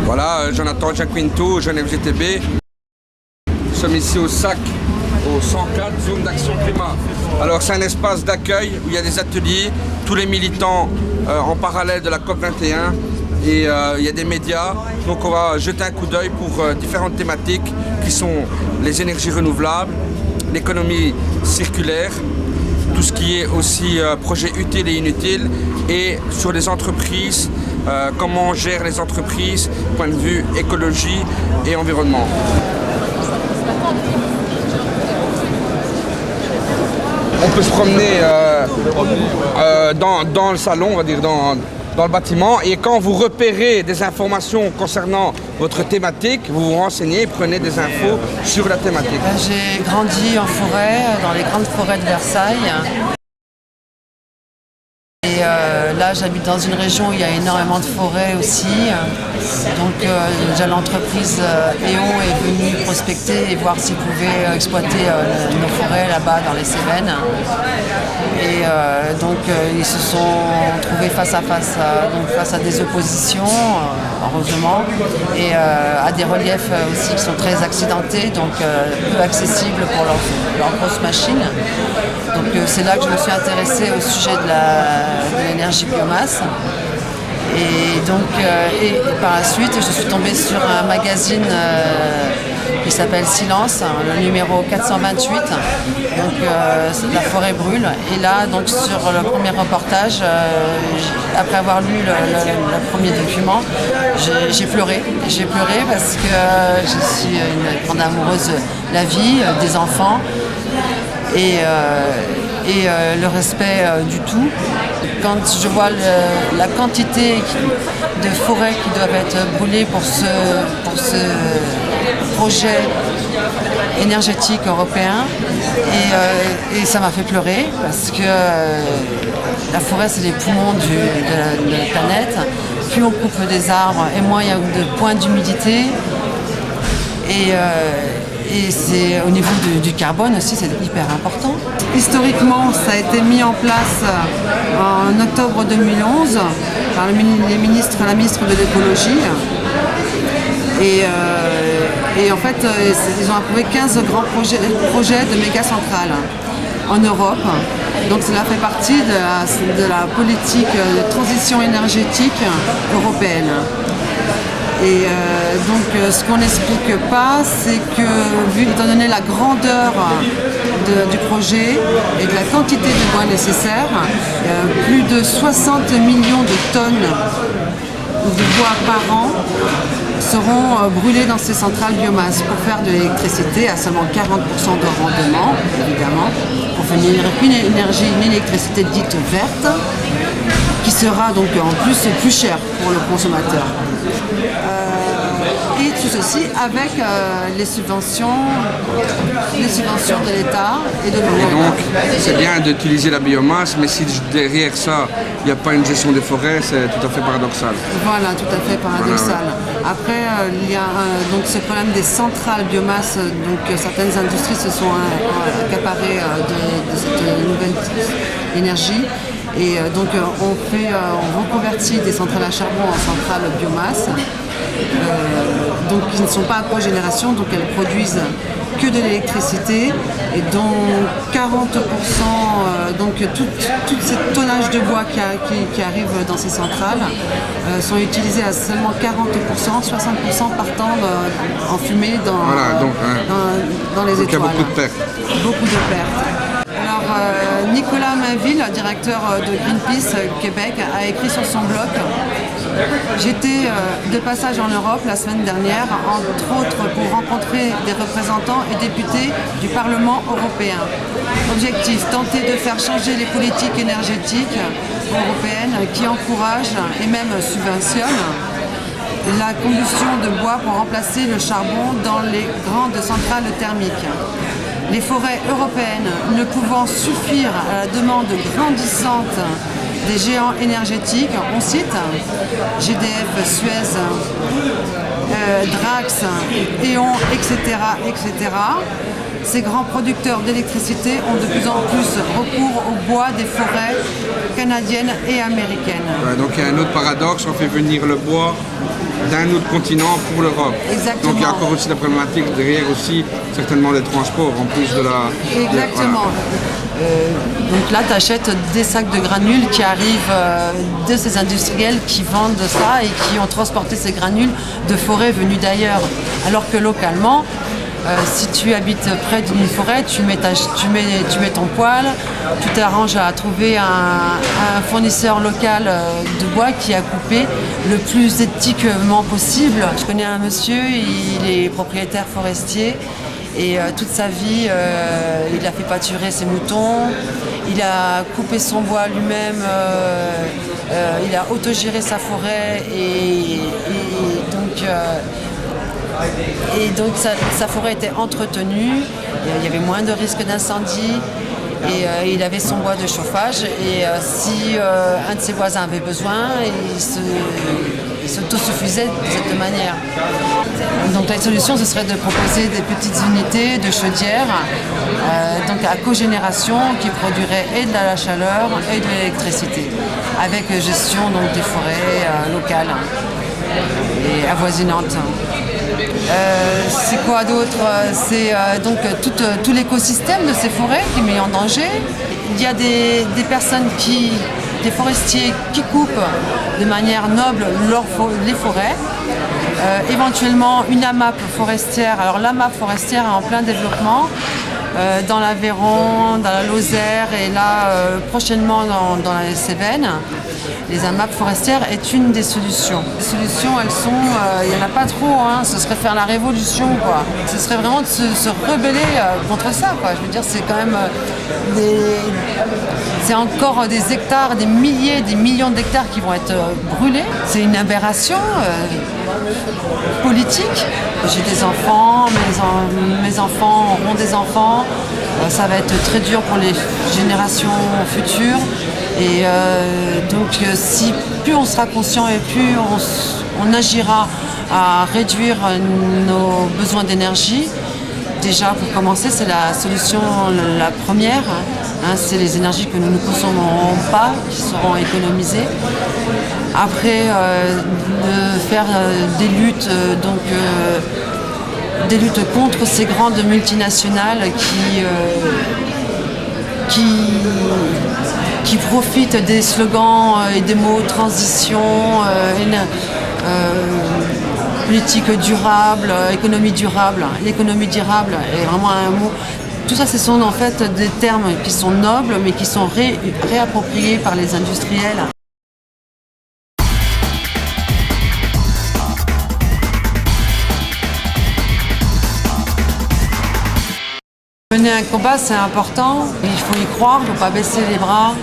Voilà, Jonathan Giaquinto, Genève GTB. Nous sommes ici au SAC, au 104, zone d'action climat. Alors c'est un espace d'accueil où il y a des ateliers, tous les militants en parallèle de la COP21 et il y a des médias. Donc on va jeter un coup d'œil pour différentes thématiques qui sont les énergies renouvelables, l'économie circulaire, tout ce qui est aussi projet utile et inutile, et sur les entreprises, comment on gère les entreprises, point de vue écologie et environnement. On peut se promener dans le salon, on va dire, dans le bâtiment, et quand vous repérez des informations concernant votre thématique, vous vous renseignez et prenez des infos sur la thématique. J'ai grandi en forêt, dans les grandes forêts de Versailles. Et là, j'habite dans une région où il y a énormément de forêts aussi. Donc déjà l'entreprise E.ON est venue prospecter et voir s'ils pouvaient exploiter nos forêts là-bas dans les Cévennes. Et donc ils se sont trouvés face à des oppositions, heureusement, et à des reliefs aussi qui sont très accidentés, donc peu accessibles pour leurs grosses machines. Donc c'est là que je me suis intéressée au sujet de l'énergie biomasse. Et donc et par la suite, je suis tombée sur un magazine qui s'appelle Silence, le numéro 428. Donc la forêt brûle. Et là, donc sur le premier reportage, après avoir lu le premier document, j'ai pleuré. J'ai pleuré parce que je suis une grande amoureuse de la vie, des enfants et le respect du tout. Quand je vois la quantité de forêts qui doivent être brûlées pour ce projet énergétique européen, et ça m'a fait pleurer parce que la forêt, c'est les poumons de la planète. Plus on coupe des arbres et moins il y a de points d'humidité. Et c'est au niveau du carbone aussi, c'est hyper important. Historiquement, ça a été mis en place en octobre 2011 par la ministre de l'écologie. Et en fait, ils ont approuvé 15 grands projets de méga-centrales en Europe. Donc cela fait partie de la politique de transition énergétique européenne. Et donc ce qu'on n'explique pas, c'est que, étant donné la grandeur du projet et de la quantité de bois nécessaire, plus de 60 millions de tonnes de bois par an seront brûlés dans ces centrales biomasse pour faire de l'électricité à seulement 40% de rendement, évidemment, pour faire une électricité dite verte, qui sera donc en plus chère pour le consommateur. Et tout ceci avec les subventions de l'État et de l'Union. Donc c'est bien d'utiliser la biomasse, mais si derrière ça, il n'y a pas une gestion des forêts, c'est tout à fait paradoxal. Voilà, tout à fait paradoxal. Voilà. Après, il y a donc ce problème des centrales biomasse. Donc certaines industries se sont accaparées de cette nouvelle énergie. Et donc on reconvertit des centrales à charbon en centrales biomasse, donc qui ne sont pas à cogénération, donc elles produisent que de l'électricité, et dont 40%, donc tout ce tonnage de bois qui arrive dans ces centrales sont utilisés à seulement 40%, 60% partant en fumée dans les étoiles. Il y a beaucoup de pertes. Beaucoup de pertes. Alors, Nicolas Mainville, directeur de Greenpeace Québec, a écrit sur son blog « J'étais de passage en Europe la semaine dernière, entre autres pour rencontrer des représentants et députés du Parlement européen. Objectif, tenter de faire changer les politiques énergétiques européennes qui encouragent et même subventionnent la combustion de bois pour remplacer le charbon dans les grandes centrales thermiques. Les forêts européennes ne pouvant suffire à la demande grandissante des géants énergétiques, on cite GDF, Suez, Drax, E.ON, etc., etc. Ces grands producteurs d'électricité ont de plus en plus recours au bois des forêts canadiennes et américaines. Ouais, donc il y a un autre paradoxe, on fait venir le bois d'un autre continent pour l'Europe. Exactement. Donc il y a encore aussi la problématique derrière aussi certainement des transports en plus de la... Exactement. Donc là, tu achètes des sacs de granules qui arrivent de ces industriels qui vendent ça et qui ont transporté ces granules de forêts venues d'ailleurs. Alors que localement, si tu habites près d'une forêt, tu mets ton poêle, tu t'arranges à trouver un fournisseur local de bois qui a coupé le plus éthiquement possible. Je connais un monsieur, il est propriétaire forestier et toute sa vie, il a fait pâturer ses moutons, il a coupé son bois lui-même, il a autogéré sa forêt et donc sa forêt était entretenue, il y avait moins de risques d'incendie et il avait son bois de chauffage et si un de ses voisins avait besoin, il s'autosuffisait de cette manière. Donc la solution ce serait de proposer des petites unités de chaudière donc à cogénération qui produiraient et de la chaleur et de l'électricité avec gestion donc, des forêts locales et avoisinantes. C'est quoi d'autre? C'est donc tout l'écosystème de ces forêts qui est mis en danger. Il y a des personnes des forestiers qui coupent de manière noble les forêts. Éventuellement une AMAP forestière. Alors l'AMAP forestière est en plein développement dans l'Aveyron, dans la Lozère et là prochainement dans la Cévennes. Les AMAP forestières est une des solutions. Les solutions, elles sont, il n'y en a pas trop, hein, ce serait faire la révolution, quoi. Ce serait vraiment de se rebeller contre ça, quoi. Je veux dire, c'est quand même c'est encore des hectares, des milliers, des millions d'hectares qui vont être brûlés. C'est une aberration politique. J'ai des enfants, mes enfants auront des enfants. Ça va être très dur pour les générations futures. Et donc si plus on sera conscient et plus on agira à réduire nos besoins d'énergie, déjà pour commencer c'est la solution la première, hein, c'est les énergies que nous ne consommerons pas qui seront économisées. Après de faire des luttes des luttes contre ces grandes multinationales qui profitent des slogans et des mots transition, politique durable, économie durable. L'économie durable est vraiment un mot. Tout ça, ce sont en fait des termes qui sont nobles mais qui sont réappropriés par les industriels. Mener un combat, c'est important. Il faut y croire, il ne faut pas baisser les bras.